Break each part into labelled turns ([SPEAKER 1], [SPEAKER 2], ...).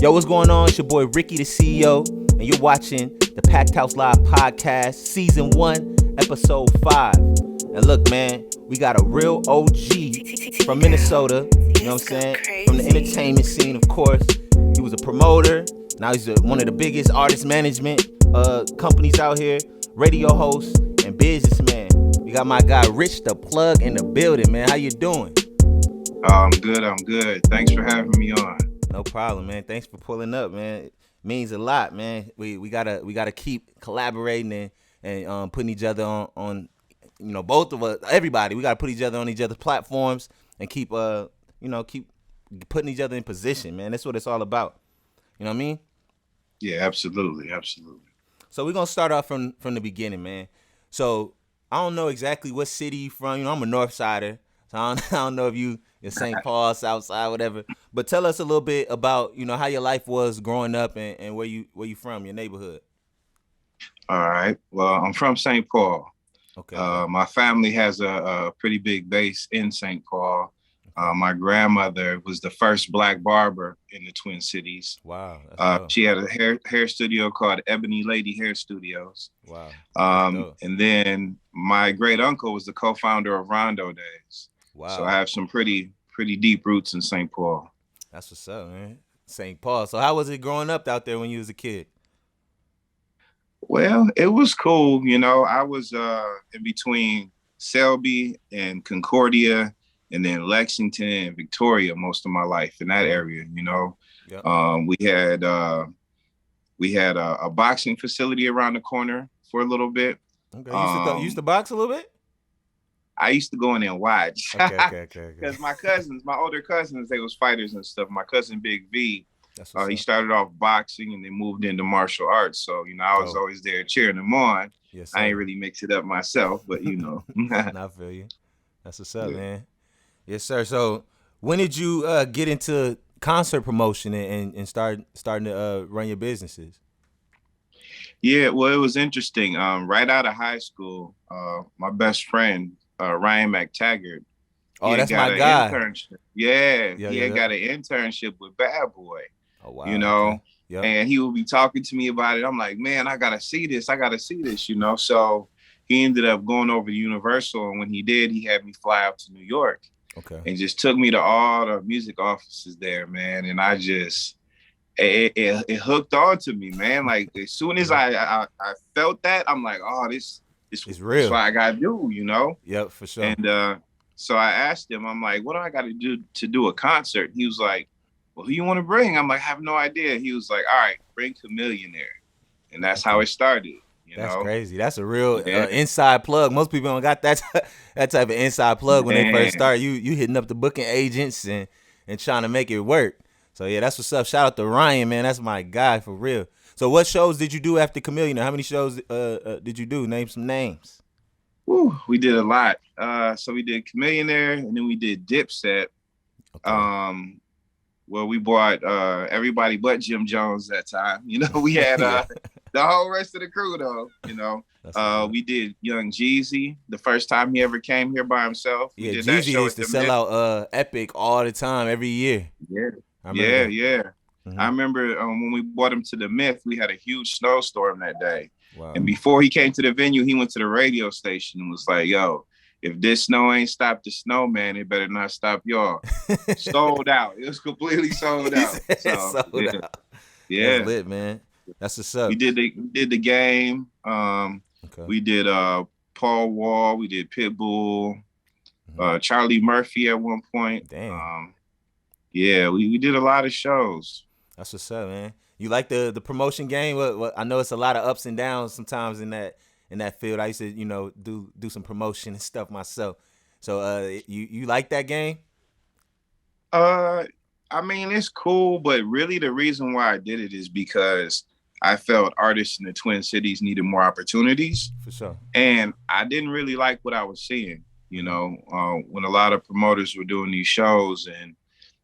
[SPEAKER 1] Yo, what's going on? It's your boy Ricky the CEO, and you're watching the Packed House Live Podcast, Season 1, Episode 5. And look, man, we got a real OG from Minnesota, you know what I'm saying? From the entertainment scene, of course. He was a promoter. Now he's one of the biggest artist management companies out here, radio host, and businessman. We got my guy Rich the Plug in the building, man. How you doing?
[SPEAKER 2] I'm good. Thanks for having me on.
[SPEAKER 1] No problem, man. Thanks for pulling up, man. It means a lot, man. We gotta keep collaborating and putting each other on both of us, everybody. We gotta put each other on each other's platforms and keep putting each other in position, man. That's what it's all about. You know what I mean?
[SPEAKER 2] Yeah, absolutely.
[SPEAKER 1] So we're gonna start off from the beginning, man. So I don't know exactly what city you from. I'm a North Sider, so I don't know if you in St. Paul, South Side, whatever. But tell us a little bit about how your life was growing up and where you from, your neighborhood.
[SPEAKER 2] All right. Well, I'm from St. Paul.
[SPEAKER 1] Okay.
[SPEAKER 2] My family has a pretty big base in St. Paul. My grandmother was the first Black barber in the Twin Cities.
[SPEAKER 1] Wow.
[SPEAKER 2] She had a hair studio called Ebony Lady Hair Studios.
[SPEAKER 1] Wow.
[SPEAKER 2] And then my great uncle was the co-founder of Rondo Days.
[SPEAKER 1] Wow.
[SPEAKER 2] So I have some pretty deep roots in St. Paul.
[SPEAKER 1] That's what's up, man. St. Paul. So how was it growing up out there when you was a kid?
[SPEAKER 2] Well, it was cool. I was in between Selby and Concordia, and then Lexington and Victoria most of my life in that area.
[SPEAKER 1] Yep.
[SPEAKER 2] We had a boxing facility around the corner for a little bit.
[SPEAKER 1] Okay. You used to box a little bit?
[SPEAKER 2] I used to go in there and watch.
[SPEAKER 1] Okay.
[SPEAKER 2] Because my older cousins, they was fighters and stuff. My cousin Big V, he started off boxing and then moved into martial arts. So, I was always there cheering him on.
[SPEAKER 1] Yes,
[SPEAKER 2] I ain't really mix it up myself, but
[SPEAKER 1] I feel you. That's what's up, man. Yes, sir. So when did you get into concert promotion and starting to run your businesses?
[SPEAKER 2] Yeah, well, it was interesting. Right out of high school, my best friend, Ryan McTaggart.
[SPEAKER 1] Oh, that's my guy.
[SPEAKER 2] Internship. Yeah, he had got an internship with Bad Boy.
[SPEAKER 1] Oh, wow.
[SPEAKER 2] Okay.
[SPEAKER 1] Yep.
[SPEAKER 2] And he would be talking to me about it. I'm like, man, I gotta see this. So he ended up going over to Universal, and when he did, he had me fly out to New York.
[SPEAKER 1] Okay.
[SPEAKER 2] And just took me to all the music offices there, man. And I just it hooked on to me, man. Like as soon as I felt that, I'm like, oh, this
[SPEAKER 1] is real.
[SPEAKER 2] That's what I gotta do,
[SPEAKER 1] Yep, for sure.
[SPEAKER 2] And so I asked him, I'm like, what do I gotta do to do a concert? He was like, well, who you want to bring? I'm like, I have no idea. He was like, all right, bring Chamillionaire. And that's how it started.
[SPEAKER 1] That's crazy. That's a real inside plug. Most people don't got that type of inside plug when they first start. You hitting up the booking agents and trying to make it work. So yeah, that's what's up. Shout out to Ryan, man. That's my guy for real. So what shows did you do after Chamillionaire? How many shows did you do? Name some names.
[SPEAKER 2] Woo, we did a lot. So we did Chamillionaire, and then we did Dipset.
[SPEAKER 1] Okay.
[SPEAKER 2] Well, we brought everybody but Jim Jones that time. We had the whole rest of the crew, though. We did Young Jeezy the first time he ever came here by himself.
[SPEAKER 1] Yeah, Jeezy used to sell out Epic all the time, every year.
[SPEAKER 2] Yeah.
[SPEAKER 1] Mm-hmm.
[SPEAKER 2] I remember when we brought him to the Myth, we had a huge snowstorm that day.
[SPEAKER 1] Wow.
[SPEAKER 2] And before he came to the venue, he went to the radio station and was like, yo, if this snow ain't stopped the snowman, it better not stop y'all. Sold out. It was completely sold out.
[SPEAKER 1] Sold out.
[SPEAKER 2] Yeah.
[SPEAKER 1] That's lit, man. That's what's up.
[SPEAKER 2] We did the Game.
[SPEAKER 1] Okay.
[SPEAKER 2] We did Paul Wall. We did Pitbull. Charlie Murphy at one point.
[SPEAKER 1] Damn.
[SPEAKER 2] Yeah, we did a lot of shows.
[SPEAKER 1] That's what's up, man. You like the promotion game? What I know it's a lot of ups and downs sometimes in that field. I used to, do some promotion and stuff myself. So you like that game?
[SPEAKER 2] I mean, it's cool, but really the reason why I did it is because I felt artists in the Twin Cities needed more opportunities.
[SPEAKER 1] For sure.
[SPEAKER 2] And I didn't really like what I was seeing, when a lot of promoters were doing these shows. And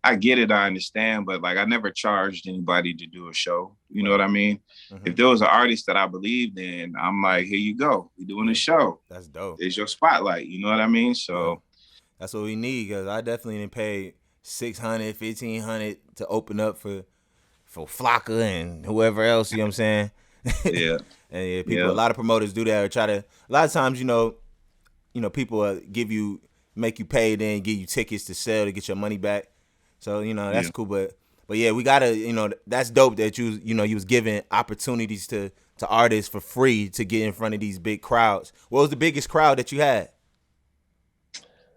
[SPEAKER 2] I get it, I understand, but like I never charged anybody to do a show. You know what I mean? Mm-hmm. If there was an artist that I believed in, I'm like, here you go. We're doing a show.
[SPEAKER 1] That's dope.
[SPEAKER 2] It's your spotlight. You know what I mean? So
[SPEAKER 1] that's what we need, because I definitely didn't pay $600, $1,500 to open up for for Flocka and whoever else. You know what I'm saying?
[SPEAKER 2] Yeah.
[SPEAKER 1] And yeah, people, a
[SPEAKER 2] Yeah.
[SPEAKER 1] lot of promoters do that or try to. A lot of times, people make you pay, then give you tickets to sell to get your money back. So that's
[SPEAKER 2] Yeah.
[SPEAKER 1] cool, but yeah, we gotta that's dope that you was giving opportunities to artists for free to get in front of these big crowds. What was the biggest crowd that you had?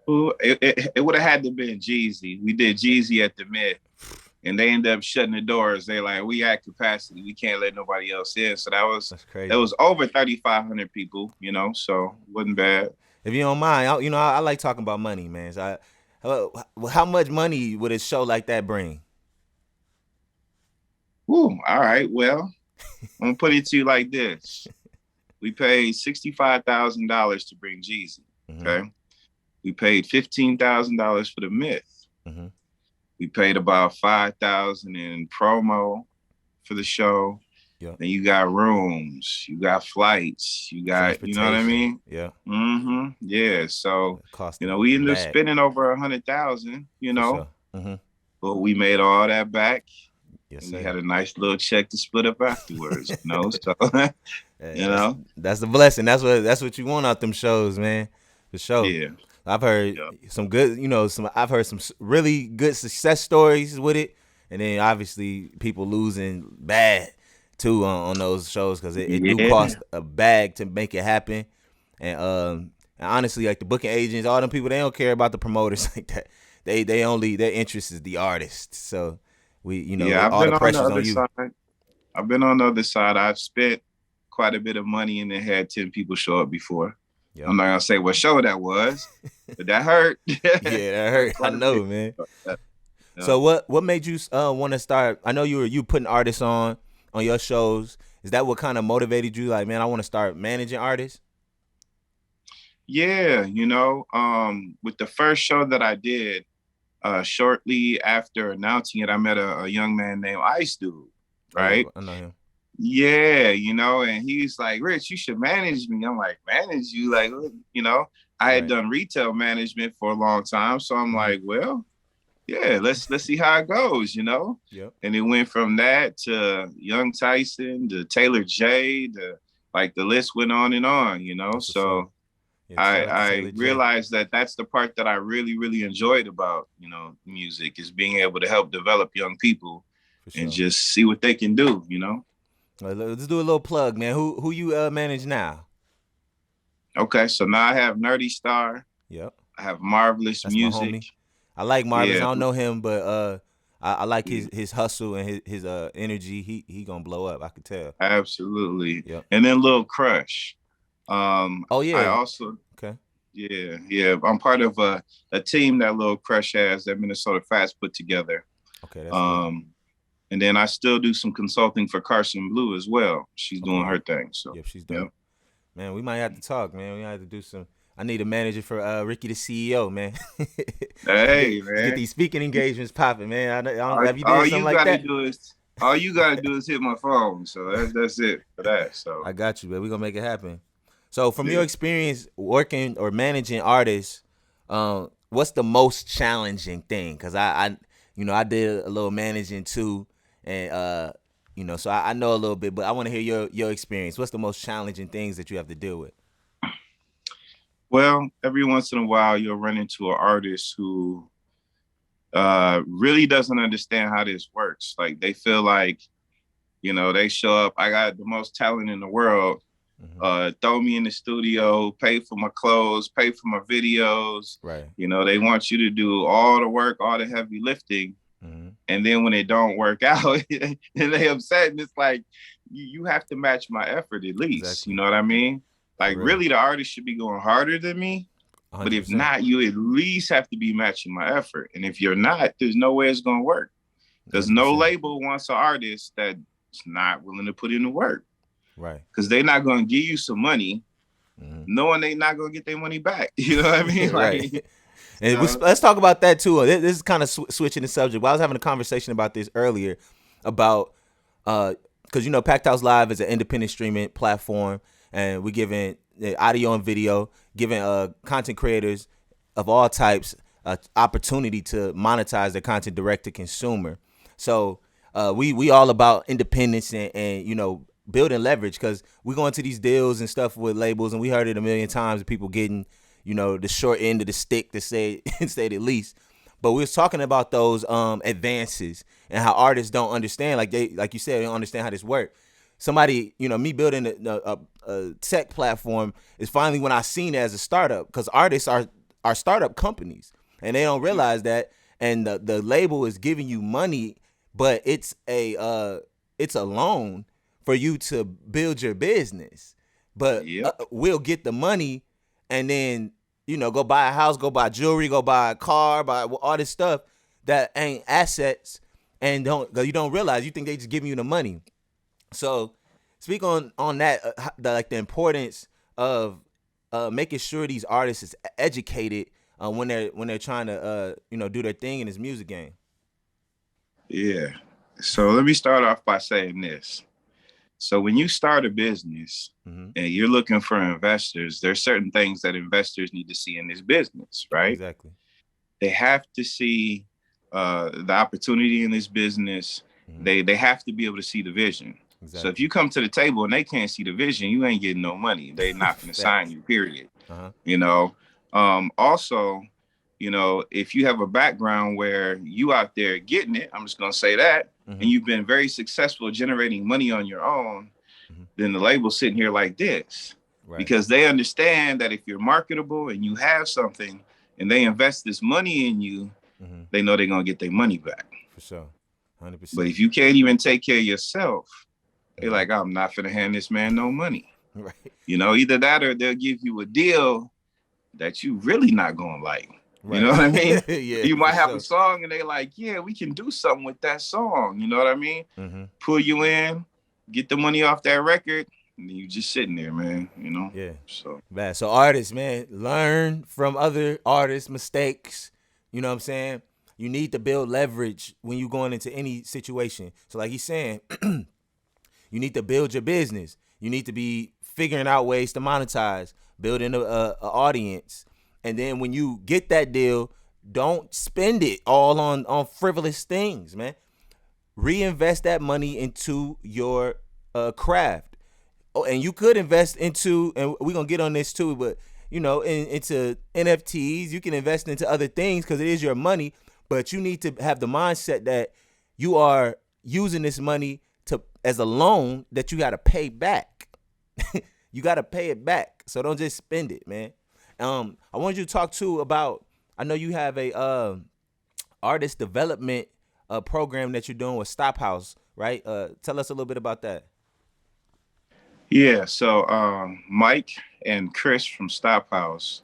[SPEAKER 2] Ooh, it would have had to been Jeezy. We did Jeezy at the Met, and they ended up shutting the doors. They like, we at capacity. We can't let nobody else in. So
[SPEAKER 1] That's crazy.
[SPEAKER 2] that was over 3,500 people. So it wasn't bad.
[SPEAKER 1] If you don't mind, I like talking about money, man. So how much money would a show like that bring?
[SPEAKER 2] Ooh, all right. Well, I'm gonna put it to you like this: we paid $65,000 to bring Jeezy.
[SPEAKER 1] Mm-hmm.
[SPEAKER 2] Okay, we paid $15,000 for the Myth.
[SPEAKER 1] Mm-hmm.
[SPEAKER 2] We paid about $5,000 in promo for the show.
[SPEAKER 1] Yeah.
[SPEAKER 2] Then you got rooms, you got flights, you got, you know what I mean?
[SPEAKER 1] Yeah.
[SPEAKER 2] Mm-hmm. Yeah. So,
[SPEAKER 1] Cost
[SPEAKER 2] we ended up spending over $100,000,
[SPEAKER 1] Sure. Mm-hmm.
[SPEAKER 2] but we made all that back.
[SPEAKER 1] Yes,
[SPEAKER 2] and
[SPEAKER 1] sir.
[SPEAKER 2] we had a nice little check to split up afterwards, So,
[SPEAKER 1] that's the blessing. That's what you want out them shows, man. The show.
[SPEAKER 2] Yeah.
[SPEAKER 1] I've heard some good, I've heard some really good success stories with it, and then obviously people losing bad too on those shows because it do cost a bag to make it happen, and honestly, like the booking agents, all them people, they don't care about the promoters like that. They only their interest is the artist. So all the pressure's on you.
[SPEAKER 2] Side. I've been on the other side. I've spent quite a bit of money and then had 10 people show up before. Yep. I'm not gonna say what show that was, but that hurt.
[SPEAKER 1] Yeah, that hurt. I know, man. Yeah. So what made you want to start? I know you putting artists on your shows. Is that what kind of motivated you? Like, man, I want to start managing artists.
[SPEAKER 2] Yeah, with the first show that I did, shortly after announcing it, I met a young man named Ice Dude. Right?
[SPEAKER 1] Oh, I know him.
[SPEAKER 2] Yeah, and he's like, Rich, you should manage me. I'm like, manage you? Like, I had done retail management for a long time. So I'm like, well, yeah, let's see how it goes,
[SPEAKER 1] Yep.
[SPEAKER 2] And it went from that to Young Tyson, to Taylor J, to like the list went on and on, So I realized that that's the part that I really, really enjoyed about, music, is being able to help develop young people and just see what they can do,
[SPEAKER 1] Let's do a little plug, man. Who you manage now?
[SPEAKER 2] Okay, so now I have Nerdy Star.
[SPEAKER 1] Yep.
[SPEAKER 2] I have Marvelous
[SPEAKER 1] That's
[SPEAKER 2] Music.
[SPEAKER 1] My homie. I like Marvelous. Yeah. I don't know him, but I like his hustle and his energy. He gonna blow up. I could tell.
[SPEAKER 2] Absolutely.
[SPEAKER 1] Yep.
[SPEAKER 2] And then Lil Crush.
[SPEAKER 1] Oh yeah.
[SPEAKER 2] I also.
[SPEAKER 1] Okay.
[SPEAKER 2] Yeah. I'm part of a team that Lil Crush has that Minnesota Fats put together.
[SPEAKER 1] Okay. That's good.
[SPEAKER 2] And then I still do some consulting for Carson Blue as well. She's doing her thing. So
[SPEAKER 1] yep, she's doing. Yep. Man, we might have to talk, man. We might have to do some. I need a manager for Ricky the CEO, man.
[SPEAKER 2] Hey, man.
[SPEAKER 1] Get these speaking engagements popping, man. I don't have you done something like that?
[SPEAKER 2] All you gotta do is hit my phone. So that's it for that. So
[SPEAKER 1] I got you, man. We're gonna make it happen. So from your experience working or managing artists, what's the most challenging thing? Because I did a little managing too. And so I know a little bit, but I want to hear your experience. What's the most challenging things that you have to deal with?
[SPEAKER 2] Well, every once in a while you'll run into an artist who really doesn't understand how this works. Like they feel like, they show up, I got the most talent in the world, throw me in the studio, pay for my clothes, pay for my videos.
[SPEAKER 1] Right.
[SPEAKER 2] They want you to do all the work, all the heavy lifting. And then when it don't work out, and they upset, and it's like, you have to match my effort at least. Exactly. You know what I mean? Like really the artist should be going harder than me. 100%. But if not, you at least have to be matching my effort. And if you're not, there's no way it's going to work. Because no label wants an artist that's not willing to put in the work.
[SPEAKER 1] Right. Because
[SPEAKER 2] they're not going to give you some money, knowing they're not going to get their money back. You know what I mean?
[SPEAKER 1] Right. And let's talk about that too. This is kind of switching the subject. Well, I was having a conversation about this earlier about because Packed House Live is an independent streaming platform, and we're giving audio and video, giving content creators of all types opportunity to monetize their content direct to consumer. So we all about independence and you know, building leverage, because we go into these deals and stuff with labels, and we heard it a million times of people getting, you know, the short end of the stick, to say say the least. But we was talking about those advances and how artists don't understand, like you said, they don't understand how this works. Somebody, you know, me building a tech platform is finally when I seen it as a startup, because artists are startup companies, and they don't realize that. And the label is giving you money, but it's a loan for you to build your business. But
[SPEAKER 2] Yep.
[SPEAKER 1] we'll get the money, and then, you know, go buy a house, go buy jewelry, go buy a car, buy all this stuff that ain't assets, and you don't realize, you think they just giving you the money. So speak on that, the importance of making sure these artists is educated when they're trying to you know, do their thing in this music game.
[SPEAKER 2] Yeah. So let me start off by saying this. So when you start a business and you're looking for investors, there's certain things that investors need to see in this business, right?
[SPEAKER 1] Exactly.
[SPEAKER 2] They have to see the opportunity in this business. They have to be able to see the vision. Exactly. So if you come to the table and they can't see the vision, you ain't getting no money. They're not going to sign you, period. You know, also, you know, if you have a background where you out there getting it, I'm just going to say that, and you've been very successful generating money on your own, then the label's sitting here like this. Right. Because they understand that if you're marketable and you have something and they invest this money in you, they know they're going to get their money back.
[SPEAKER 1] For sure. 100%.
[SPEAKER 2] But if you can't even take care of yourself, they're like, I'm not going to hand this man no money. Right. You know, either that or they'll give you a deal that you really not going to like. Right. You know what I mean? Yeah, you might have a song and they like, yeah, we can do something with that song. You know what I mean? Pull you in, get the money off that record, and then you just sitting there, man, you know?
[SPEAKER 1] Yeah. So artists, man, learn from other artists' mistakes. You know what I'm saying? You need to build leverage when you're going into any situation. So like he's saying, you need to build your business. You need to be figuring out ways to monetize, building a audience. And then when you get that deal, don't spend it all on frivolous things, man. Reinvest that money into your craft. Oh, and you could invest into, and we're going to get on this too, but, you know, into NFTs. You can invest into other things because it is your money, but you need to have the mindset that you are using this money as a loan that you got to pay back. You got to pay it back. So don't just spend it, man. I want you to talk too about, I know you have a artist development program that you're doing with Stop House, right? Tell us a little bit about that.
[SPEAKER 2] Yeah, so Mike and Chris from Stop House,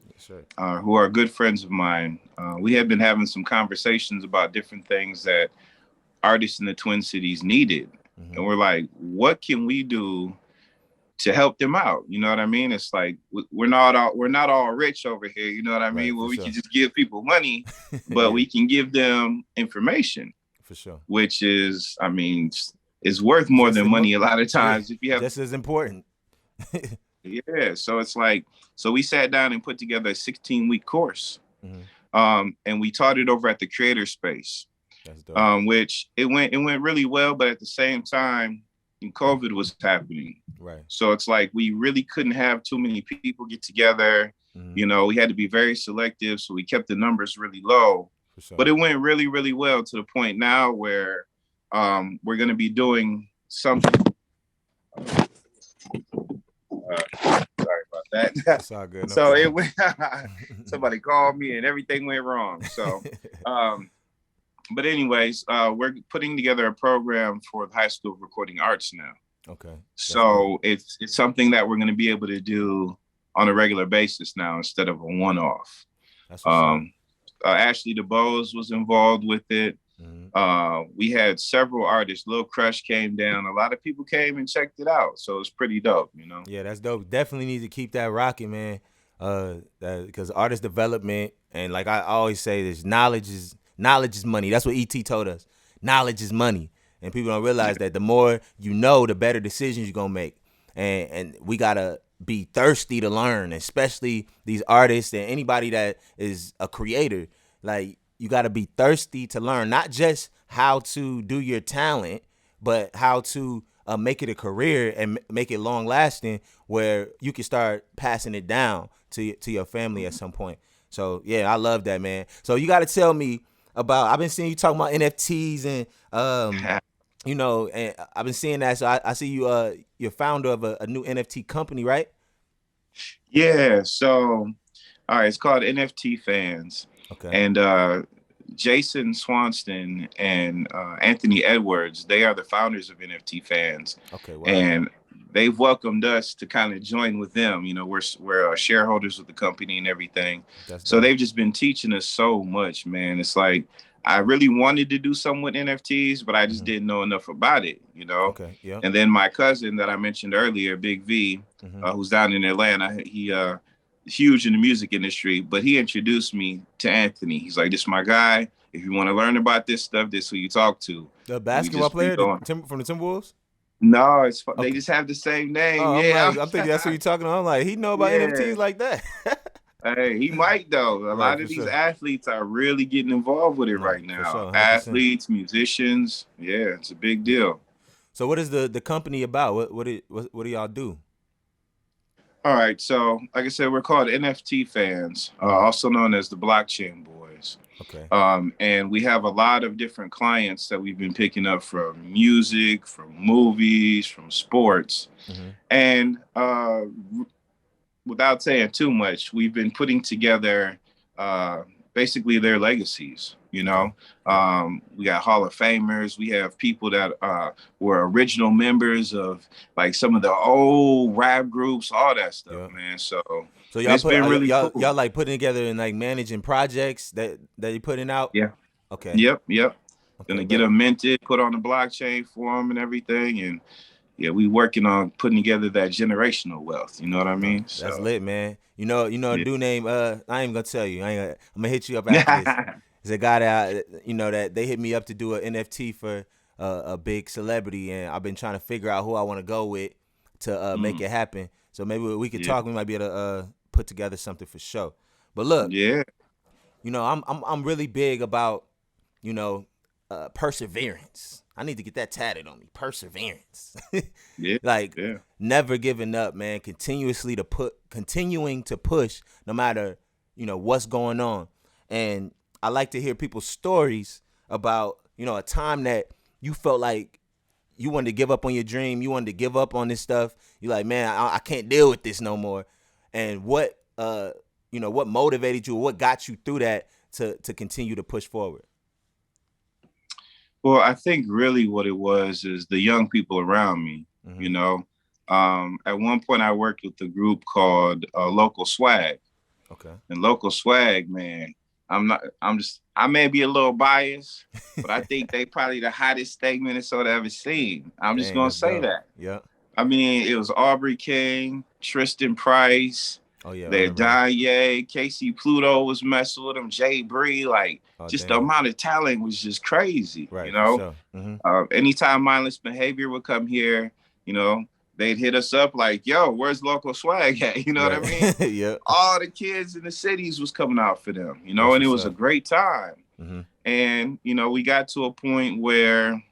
[SPEAKER 2] who are good friends of mine, we have been having some conversations about different things that artists in the Twin Cities needed. And we're like, what can we do to help them out? You know what I mean? It's like we're not all rich over here. You know what I mean? Right, well, we can just give people money, but we can give them information. For sure. Which is, I mean, is worth more than money a lot of times. If you have
[SPEAKER 1] just as important.
[SPEAKER 2] Yeah. So it's like, so we sat down and put together a 16-week course, and we taught it over at the Creator Space. That's dope. Which it went really well, but at the same time, COVID was happening. Right. So it's like we really couldn't have too many people get together. You know, we had to be very selective, so we kept the numbers really low. Sure. But it went really, really well to the point now where we're going to be doing something. Sorry about that. That's all good. No so problem. It went. Somebody called me and everything went wrong. So. But anyways, we're putting together a program for the High School of Recording Arts now. Okay. So it's something that we're going to be able to do on a regular basis now instead of a one-off. That's Ashley DeBose was involved with it. We had several artists. Lil Crush came down. A lot of people came and checked it out. So it's pretty dope, you know?
[SPEAKER 1] Yeah, that's dope. Definitely need to keep that rocking, man. Because artist development, and like I always say, this knowledge is money. That's what E.T. told us. Knowledge is money. And people don't realize that the more you know, the better decisions you're going to make. And we got to be thirsty to learn, especially these artists and anybody that is a creator. Like, you got to be thirsty to learn not just how to do your talent, but how to make it a career and make it long lasting, where you can start passing it down to your family at some point. So yeah, I love that, man. So you got to tell me about. I've been seeing you talking about NFTs and and I've been seeing that. So I see you're founder of a new NFT company, right?
[SPEAKER 2] Yeah. So, all right, it's called NFT Fans,
[SPEAKER 1] Okay.
[SPEAKER 2] and Jason Swanston and Anthony Edwards, they are the founders of NFT Fans,
[SPEAKER 1] Okay. Word.
[SPEAKER 2] and they've welcomed us to kind of join with them. You know, we're shareholders with the company and everything,
[SPEAKER 1] That's
[SPEAKER 2] so
[SPEAKER 1] dope.
[SPEAKER 2] they've just been teaching us so much, man. It's like I really wanted to do something with NFTs, but I just
[SPEAKER 1] Hmm.
[SPEAKER 2] didn't know enough about it, you know.
[SPEAKER 1] Okay. Yep.
[SPEAKER 2] And then my cousin that I mentioned earlier, Big V,
[SPEAKER 1] Hmm.
[SPEAKER 2] who's down in Atlanta, he huge in the music industry, but he introduced me to Anthony. He's like, "This is my guy. If you want to learn about this stuff, this is who you talk to."
[SPEAKER 1] The
[SPEAKER 2] And we
[SPEAKER 1] basketball
[SPEAKER 2] just been
[SPEAKER 1] player,
[SPEAKER 2] going.
[SPEAKER 1] from the Timberwolves.
[SPEAKER 2] No, they
[SPEAKER 1] Okay.
[SPEAKER 2] just have the same name.
[SPEAKER 1] Oh,
[SPEAKER 2] Yeah,
[SPEAKER 1] I'm thinking that's what you're talking about. I'm like, he know about
[SPEAKER 2] yeah.
[SPEAKER 1] NFTs like that.
[SPEAKER 2] Hey, he might though. A
[SPEAKER 1] Right,
[SPEAKER 2] lot
[SPEAKER 1] for
[SPEAKER 2] of these
[SPEAKER 1] sure.
[SPEAKER 2] ations are really getting involved with it
[SPEAKER 1] No,
[SPEAKER 2] right
[SPEAKER 1] for
[SPEAKER 2] now.
[SPEAKER 1] sure, 100%.
[SPEAKER 2] Athletes, musicians. Yeah, it's a big deal.
[SPEAKER 1] So what is the company about? What do y'all do?
[SPEAKER 2] All right. So, like I said, we're called NFT Fans,
[SPEAKER 1] Hmm.
[SPEAKER 2] also known as the Blockchain Boys.
[SPEAKER 1] Okay.
[SPEAKER 2] And we have a lot of different clients that we've been picking up from music, from movies, from sports.
[SPEAKER 1] Hmm.
[SPEAKER 2] And without saying too much, we've been putting together uh, basically their legacies. You
[SPEAKER 1] Okay.
[SPEAKER 2] know,
[SPEAKER 1] Yep.
[SPEAKER 2] we got Hall of Famers. We have people that were original members of like some of the old rap groups, all that stuff,
[SPEAKER 1] Yep.
[SPEAKER 2] man. So
[SPEAKER 1] So y'all
[SPEAKER 2] it's
[SPEAKER 1] put
[SPEAKER 2] been really
[SPEAKER 1] y'all
[SPEAKER 2] cool.
[SPEAKER 1] like putting together and like managing projects that you putting out.
[SPEAKER 2] Yeah.
[SPEAKER 1] Okay.
[SPEAKER 2] Yep.
[SPEAKER 1] Okay.
[SPEAKER 2] Gonna get
[SPEAKER 1] Bet.
[SPEAKER 2] them minted, put on the blockchain for them and everything. And yeah, we working on putting together that generational wealth. You know what I
[SPEAKER 1] No,
[SPEAKER 2] mean?
[SPEAKER 1] that's
[SPEAKER 2] So
[SPEAKER 1] lit, man. A
[SPEAKER 2] yeah.
[SPEAKER 1] dude named I ain't even gonna tell you. I'm gonna hit you up after this. There's a guy that that they hit me up to do an NFT for a big celebrity, and I've been trying to figure out who I want to go with to make
[SPEAKER 2] Mm,
[SPEAKER 1] it happen. So maybe we could
[SPEAKER 2] yeah.
[SPEAKER 1] talk. We might be able to put together something for sure. But look,
[SPEAKER 2] Yeah.
[SPEAKER 1] I'm really big about you know perseverance. I need to get that tatted on me. Perseverance.
[SPEAKER 2] Yeah.
[SPEAKER 1] Like
[SPEAKER 2] Yeah.
[SPEAKER 1] never giving up, man. Continuing to push no matter what's going on. And I like to hear people's stories about a time that you felt like you wanted to give up on your dream, you wanted to give up on this stuff. You're like, man, I can't deal with this no more. And what motivated you, or what got you through that to continue to push forward.
[SPEAKER 2] Well, I think really what it was is the young people around me.
[SPEAKER 1] Hmm.
[SPEAKER 2] You know, at one point I worked with a group called Local Swag,
[SPEAKER 1] Okay.
[SPEAKER 2] and Local Swag, man. I'm not. I'm just. I may be a little biased, but I think they probably the hottest thing Minnesota ever seen. I'm just
[SPEAKER 1] Dang,
[SPEAKER 2] gonna
[SPEAKER 1] that's
[SPEAKER 2] say
[SPEAKER 1] dope.
[SPEAKER 2] that.
[SPEAKER 1] Yeah.
[SPEAKER 2] I mean, it was Aubrey King, Tristan Price,
[SPEAKER 1] Oh yeah, I
[SPEAKER 2] their
[SPEAKER 1] remember him.
[SPEAKER 2] Danye, Casey Pluto was messing with him, Jay Bree. Like,
[SPEAKER 1] Oh
[SPEAKER 2] just the
[SPEAKER 1] damn.
[SPEAKER 2] amount of talent was just crazy, you
[SPEAKER 1] Right, for
[SPEAKER 2] know?
[SPEAKER 1] sure. Hmm.
[SPEAKER 2] Anytime mindless behavior would come here, you know, they'd hit us up like, yo, where's local swag at? You know what I
[SPEAKER 1] Right.
[SPEAKER 2] mean?
[SPEAKER 1] Yep.
[SPEAKER 2] All the kids in the cities was coming out for them, you know,
[SPEAKER 1] That's
[SPEAKER 2] and it
[SPEAKER 1] what's
[SPEAKER 2] was a
[SPEAKER 1] up.
[SPEAKER 2] great time.
[SPEAKER 1] Hmm.
[SPEAKER 2] And, we got to a point where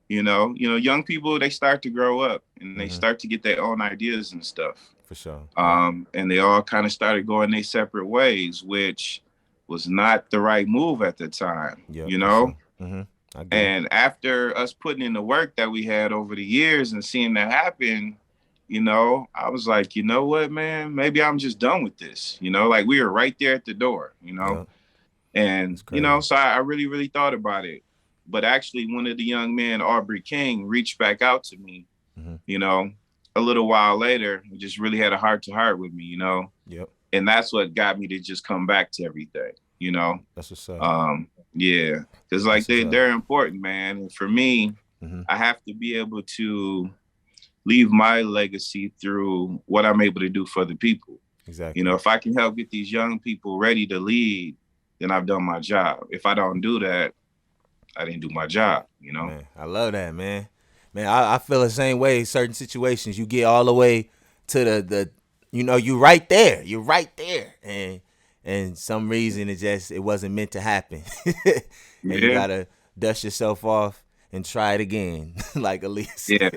[SPEAKER 2] young people, they start to grow up and they
[SPEAKER 1] Hmm.
[SPEAKER 2] start to get their own ideas and stuff.
[SPEAKER 1] For sure. Yep.
[SPEAKER 2] And they all kind of started going their separate ways, which was not the right move at the time,
[SPEAKER 1] Yep.
[SPEAKER 2] you
[SPEAKER 1] For
[SPEAKER 2] know?
[SPEAKER 1] sure. Hmm. I agree.
[SPEAKER 2] And after us putting in the work that we had over the years and seeing that happen, I was like, you know what, man, maybe I'm just done with this. Like we were right there at the door.
[SPEAKER 1] Yep.
[SPEAKER 2] And,
[SPEAKER 1] It's crazy.
[SPEAKER 2] so I really, really thought about it. But actually, one of the young men, Aubrey King, reached back out to me,
[SPEAKER 1] Hmm.
[SPEAKER 2] you know, a little while later, and just really had a heart to heart with me.
[SPEAKER 1] Yep.
[SPEAKER 2] And that's what got me to just come back to everything, you know.
[SPEAKER 1] That's what's up.
[SPEAKER 2] Yeah, because like
[SPEAKER 1] That's what's up.
[SPEAKER 2] they're important, man. And for me,
[SPEAKER 1] Hmm.
[SPEAKER 2] I have to be able to leave my legacy through what I'm able to do for the people.
[SPEAKER 1] Exactly.
[SPEAKER 2] If I can help get these young people ready to lead, then I've done my job. If I don't do that, I didn't do my job.
[SPEAKER 1] Man, I love that, man. Man, I feel the same way. Certain situations, you get all the way to the you right there. You're right there, and and some reason it wasn't meant to happen. And you
[SPEAKER 2] Yeah,
[SPEAKER 1] gotta dust yourself off and try it again, like Elise.
[SPEAKER 2] yeah.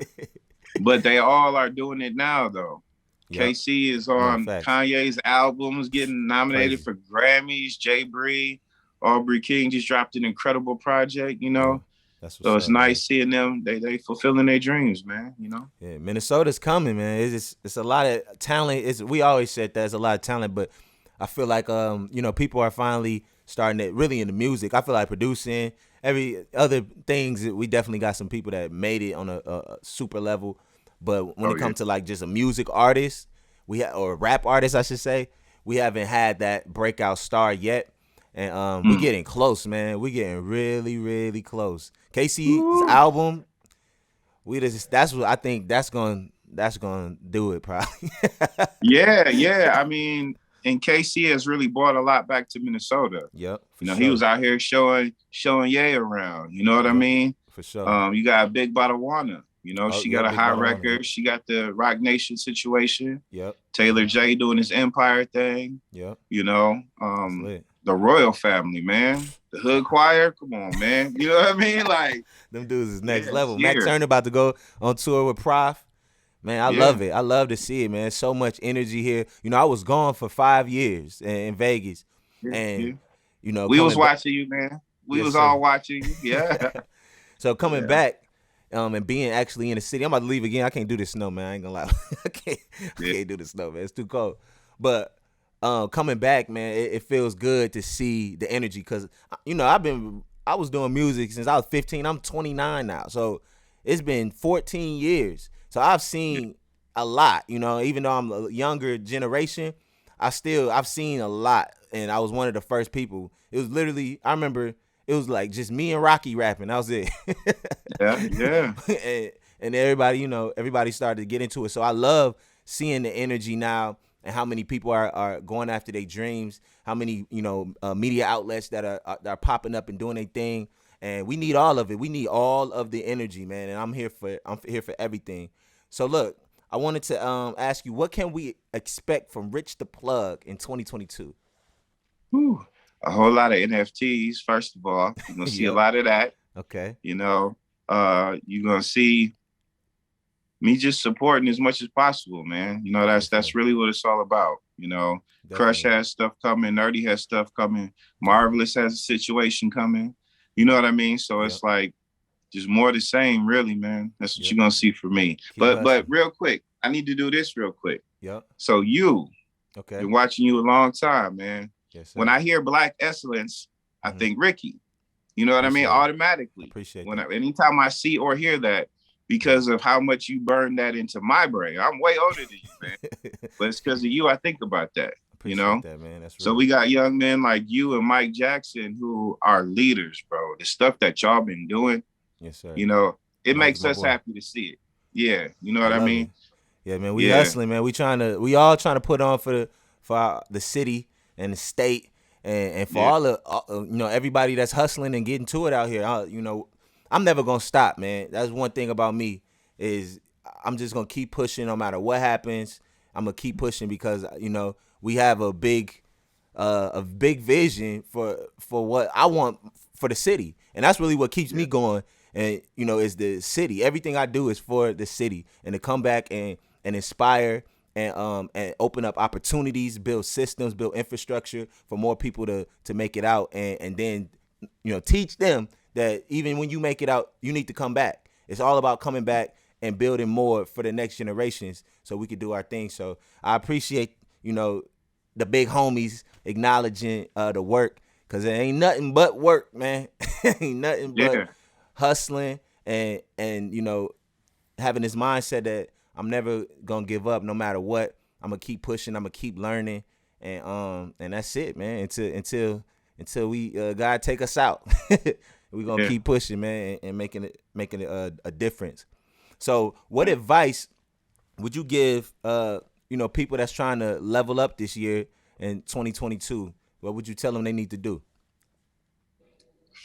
[SPEAKER 2] But they all are doing it now, though.
[SPEAKER 1] Yep.
[SPEAKER 2] KC is
[SPEAKER 1] No
[SPEAKER 2] on
[SPEAKER 1] facts.
[SPEAKER 2] Kanye's albums, getting nominated
[SPEAKER 1] Crazy.
[SPEAKER 2] for Grammys. Jay Bree, Aubrey King just dropped an incredible project, you
[SPEAKER 1] Yeah.
[SPEAKER 2] know.
[SPEAKER 1] That's what's
[SPEAKER 2] So it's
[SPEAKER 1] up, man.
[SPEAKER 2] nice seeing them. They fulfilling their dreams, man. You know.
[SPEAKER 1] Yeah, Minnesota's coming, man. It's a lot of talent. We always said there's a lot of talent, but I feel like people are finally starting to really into music. I feel like producing every other things. We definitely got some people that made it on a super level, but when
[SPEAKER 2] Oh
[SPEAKER 1] it
[SPEAKER 2] yeah.
[SPEAKER 1] comes to like just a music artist, or rap artist, I should say, we haven't had that breakout star yet. And we
[SPEAKER 2] Mm.
[SPEAKER 1] getting close, man. We getting really, really close. Casey's
[SPEAKER 2] Woo.
[SPEAKER 1] album, that's what I think that's gonna do it probably.
[SPEAKER 2] Yeah, yeah. I mean, and KC has really brought a lot back to Minnesota.
[SPEAKER 1] Yep, for
[SPEAKER 2] You know, he
[SPEAKER 1] sure.
[SPEAKER 2] was out here showing Ye around. You know what I
[SPEAKER 1] Yep,
[SPEAKER 2] mean?
[SPEAKER 1] for sure.
[SPEAKER 2] You got Big Badawana. You know,
[SPEAKER 1] Oh,
[SPEAKER 2] she got
[SPEAKER 1] yep,
[SPEAKER 2] a
[SPEAKER 1] Big
[SPEAKER 2] hot
[SPEAKER 1] Badawana.
[SPEAKER 2] record. She got the Rock Nation situation.
[SPEAKER 1] Yep,
[SPEAKER 2] Taylor J doing his Empire thing.
[SPEAKER 1] yep.
[SPEAKER 2] You know,
[SPEAKER 1] That's lit.
[SPEAKER 2] the Royal Family, man. The Hood Choir. Come on, man. You know what I mean? Like,
[SPEAKER 1] Them dudes is next
[SPEAKER 2] yeah,
[SPEAKER 1] level. Mac
[SPEAKER 2] here.
[SPEAKER 1] Turner about to go on tour with Prof. Man, I
[SPEAKER 2] Yeah,
[SPEAKER 1] love it. I love to see it, man. So much energy here. I was gone for 5 years in Vegas,
[SPEAKER 2] yeah, yeah.
[SPEAKER 1] and
[SPEAKER 2] We was
[SPEAKER 1] coming back.
[SPEAKER 2] watching you, man. We
[SPEAKER 1] Yes,
[SPEAKER 2] was
[SPEAKER 1] sir.
[SPEAKER 2] all watching you. Yeah,
[SPEAKER 1] So coming
[SPEAKER 2] yeah,
[SPEAKER 1] back, and being actually in the city, I'm about to leave again. I can't do this snow, man. I ain't gonna lie. I can't. I
[SPEAKER 2] yeah.
[SPEAKER 1] can't do the snow, man. It's too cold. But coming back, man, it feels good to see the energy because I was doing music since I was 15. I'm 29 now, so it's been 14 years. So I've seen a lot. Even though I'm a younger generation, I've seen a lot, and I was one of the first people. It was literally, I remember it was like just me and Rocky rapping. That was it.
[SPEAKER 2] Yeah, yeah,
[SPEAKER 1] and everybody, everybody started to get into it. So I love seeing the energy now and how many people are going after their dreams. How many media outlets that are popping up and doing their thing. And we need all of it. We need all of the energy, man. And I'm here for everything. So look, I wanted to ask you, what can we expect from Rich the Plug in 2022?
[SPEAKER 2] Whew. A whole lot of NFTs. First of all, you're gonna see a
[SPEAKER 1] Yep.
[SPEAKER 2] lot of that.
[SPEAKER 1] Okay.
[SPEAKER 2] You know, you're gonna see me just supporting as much as possible, man. You know,
[SPEAKER 1] Yes, sir.
[SPEAKER 2] that's really what it's all about. You know, Crush
[SPEAKER 1] Definitely.
[SPEAKER 2] has stuff coming, Nerdy has stuff coming, Marvelous has a situation coming. You know what I mean? So
[SPEAKER 1] Yep.
[SPEAKER 2] it's like just more the same, really, man. That's what
[SPEAKER 1] Yep.
[SPEAKER 2] you're gonna see from me.
[SPEAKER 1] Keep
[SPEAKER 2] But
[SPEAKER 1] hustling.
[SPEAKER 2] real quick, I need to do this real quick.
[SPEAKER 1] Yep.
[SPEAKER 2] So
[SPEAKER 1] Okay.
[SPEAKER 2] been watching you a long time, man.
[SPEAKER 1] Yes,
[SPEAKER 2] When
[SPEAKER 1] sir.
[SPEAKER 2] I hear Black excellence, I
[SPEAKER 1] Hmm.
[SPEAKER 2] think Ricky. You know what I mean?
[SPEAKER 1] Appreciate it. I
[SPEAKER 2] Automatically.
[SPEAKER 1] appreciate that.
[SPEAKER 2] Anytime I see or hear that,
[SPEAKER 1] Yeah.
[SPEAKER 2] because of how much you burn that into my brain. I'm way older than you, man. But it's because of you I think about that, you know?
[SPEAKER 1] Appreciate that, man. That's
[SPEAKER 2] So
[SPEAKER 1] real.
[SPEAKER 2] we got young men like you and Mike Jackson who are leaders, bro. The stuff that y'all been doing,
[SPEAKER 1] Yes, sir.
[SPEAKER 2] you know, it
[SPEAKER 1] Mike is
[SPEAKER 2] makes
[SPEAKER 1] my
[SPEAKER 2] us
[SPEAKER 1] boy.
[SPEAKER 2] happy to see it. Yeah, you know
[SPEAKER 1] I
[SPEAKER 2] what I
[SPEAKER 1] love it.
[SPEAKER 2] mean?
[SPEAKER 1] Yeah, man. We
[SPEAKER 2] Yeah,
[SPEAKER 1] hustling, man. We all trying to put on for the city and the state and for
[SPEAKER 2] yeah,
[SPEAKER 1] all the everybody that's hustling and getting to it out here. I'm never gonna stop, man. That's one thing about me is I'm just gonna keep pushing no matter what happens. I'm gonna keep pushing because we have a big vision for what I want for the city, and that's really what keeps
[SPEAKER 2] yeah,
[SPEAKER 1] me going. And is the city. Everything I do is for the city, and to come back and inspire and open up opportunities, build systems, build infrastructure for more people to make it out, and then teach them that even when you make it out, you need to come back. It's all about coming back and building more for the next generations, so we could do our thing. So I appreciate the big homies acknowledging the work, because it ain't nothing but work, man. Ain't nothing but
[SPEAKER 2] yeah.
[SPEAKER 1] hustling and having this mindset that I'm never gonna give up no matter what. I'm gonna keep pushing. I'm gonna keep learning, and that's it, man. Until we God take us out, we gonna
[SPEAKER 2] Yeah.
[SPEAKER 1] keep pushing, man, and making it a difference. So, what advice would you give people that's trying to level up this year in 2022? What would you tell them they need to do?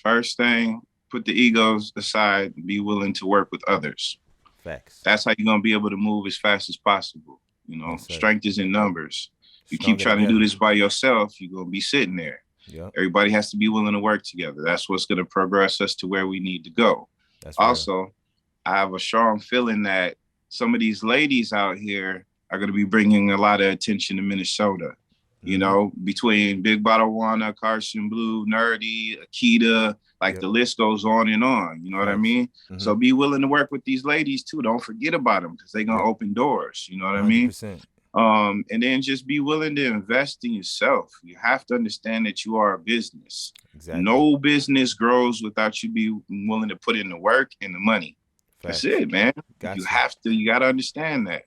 [SPEAKER 2] First thing, put the egos aside and be willing to work with others.
[SPEAKER 1] Facts.
[SPEAKER 2] That's how you're gonna be able to move as fast as possible. You know,
[SPEAKER 1] Yes, sir.
[SPEAKER 2] strength is in numbers. You keep trying to do this by yourself, you're going to be sitting there.
[SPEAKER 1] Yep.
[SPEAKER 2] Everybody has to be willing to work together. That's what's going to progress us to where we need to go.
[SPEAKER 1] That's
[SPEAKER 2] also,
[SPEAKER 1] real.
[SPEAKER 2] I have a strong feeling that some of these ladies out here are going to be bringing a lot of attention to Minnesota. You know, between Big Bottle Wanna, Carson Blue, Nerdy, Akita, like the list goes on and on. You know what I mean? So be willing to work with these ladies too. Don't forget about them because they're going to open doors. You know what 100%. I mean? And then just be willing to invest in yourself. You have to understand that you are a business.
[SPEAKER 1] Exactly.
[SPEAKER 2] No business grows without you be willing to put in the work and the money. Facts. That's it, man. You got to understand that.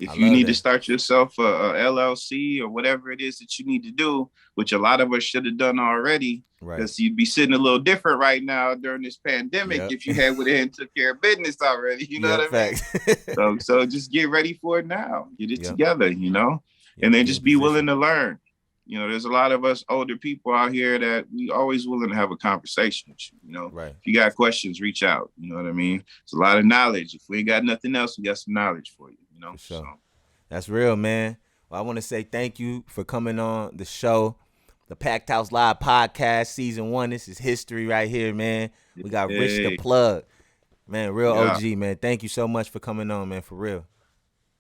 [SPEAKER 2] If you need to start yourself a LLC or whatever it is that you need to do, which a lot of us should have done already, because you'd be sitting a little different right now during this pandemic if you had went in and took care of business already. You know what I mean? So just get ready for it now. Get it together, you know, and then just be willing to learn. You know, there's a lot of us older people out here that we always willing to have a conversation with you, you know. If you got questions, reach out. You know what I mean? It's a lot of knowledge. If we ain't got nothing else, we got some knowledge for you, you know.
[SPEAKER 1] For sure. That's real, man. Well, I want to say thank you for coming on the show, the Packed House Live podcast, season 1. This is history right here, man. We got Rich the Plug. Man, real OG, man. Thank you so much for coming on, man, for real.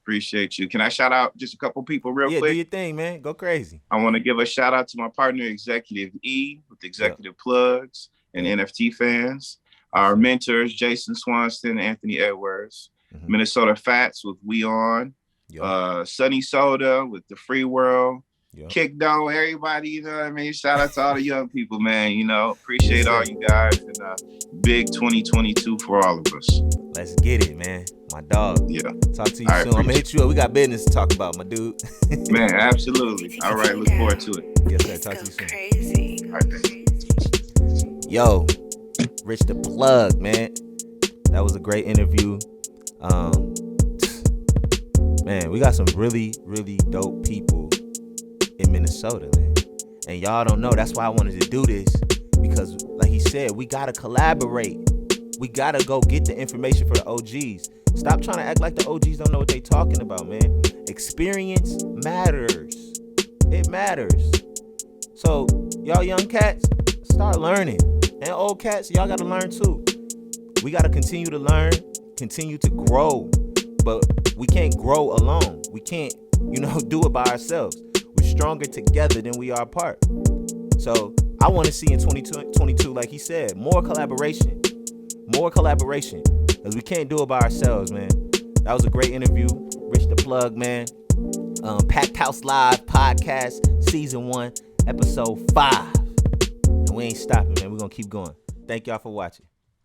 [SPEAKER 2] Appreciate you. Can I shout out just a couple people real quick?
[SPEAKER 1] Yeah, do your thing, man. Go crazy.
[SPEAKER 2] I want to give a shout out to my partner, Executive E, with Executive Plugs and NFT fans. Our mentors, Jason Swanston and Anthony Edwards. Minnesota Fats with We On. Sunny Soda with The Free World. Kick Dough, everybody, you know what I mean? Shout out to all the young people, man. You know, appreciate all you guys, and big 2022 for all of us.
[SPEAKER 1] Let's get it, man. My dog.
[SPEAKER 2] Yeah.
[SPEAKER 1] Talk to you soon. I'm gonna hit you up. We got business to talk about, my dude.
[SPEAKER 2] Man, absolutely. All right, look forward to it.
[SPEAKER 1] Yes, sir. Talk to you soon.
[SPEAKER 3] Crazy.
[SPEAKER 2] All right,
[SPEAKER 1] yo, Rich the Plug, man. That was a great interview. Man, we got some really, really dope people in Minnesota, man. And y'all don't know. That's why I wanted to do this. Because, like he said, we got to collaborate. We got to go get the information for the OGs. Stop trying to act like the OGs don't know what they talking about, man. Experience matters. It matters. So, y'all young cats, start learning. And old cats, y'all got to learn too. We got to continue to learn, continue to grow. But we can't grow alone. We can't, do it by ourselves. We're stronger together than we are apart. So I want to see in 2022, like he said, more collaboration. More collaboration. Because we can't do it by ourselves, man. That was a great interview. Rich the Plug, man. Packed House Live podcast, season 1, episode 5. And we ain't stopping, man. We're going to keep going. Thank y'all for watching.